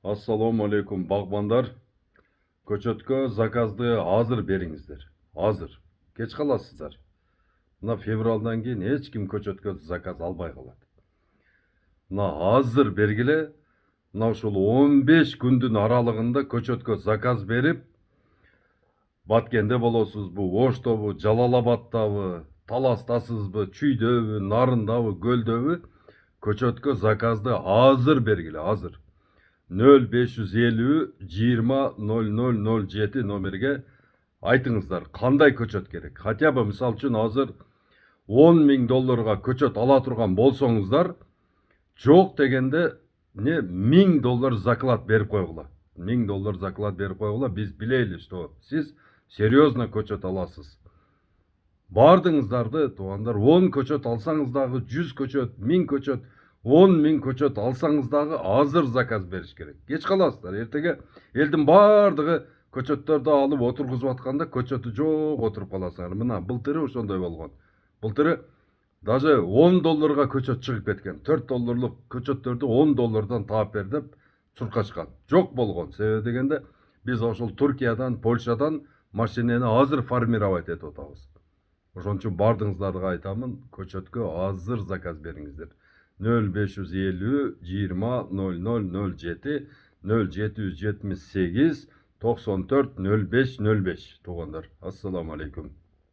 Assalamu alaikum bagbanlar. Көчөткө заказды азыр бериңиздер. Азыр. Кеч каласыздар. Мына февралдан кийин эч ким көчөткө заказ албай калат. Мына азыр бергиле, мына ушул 15 күндүн аралыгында көчөткө заказ берип, Баткенде болосузбу, Оштобу, Жалал-Абадтабы, Таластасызбы, Чүйдөбү, Нарындабы, Көлдөбү көчөткө заказды азыр бергиле, азыр. 0550 20 0007 номерге айтыңыздар, кандай көчөт керек. Хотя бы мисал үчүн азыр 10 000 долларга көчөт ала турган болсоңуздар, жок дегенде не 1000 доллар заклад берип койгула. 1000 доллар заклад берип койгула. Биз билели, что сиз серьезно көчөт аласыз. Бардыңыздарды туугандар, 10 көчөт алсаңыз дагы 100 көчөт, 1000 көчөт, 10 000 көчөт алсаңыз дагы азыр заказ бериш керек. Кеч каласыздар. Эртеге элдин бардыгы көчөттөрдү алып отургузуп атканда көчөтү жок отуруп каласыңар. Мына былтыры ошондой болгон. Былтыры даже 10 долларга көчөт чыгып кеткен. 4 долларлык көчөттөрдү 10 доллардан таап бер деп чуркашкан. Жок болгон. Себеби дегенде биз ошол Туркиядан, Польшадан машинени азыр формировать этип атабыз. Ошон үчүн бардыңыздарды айтамын, көчөткө азыр заказ бериңиздер. 0550 20 0007 0778 94 05 05 туугандар. Ассаламу алейкум.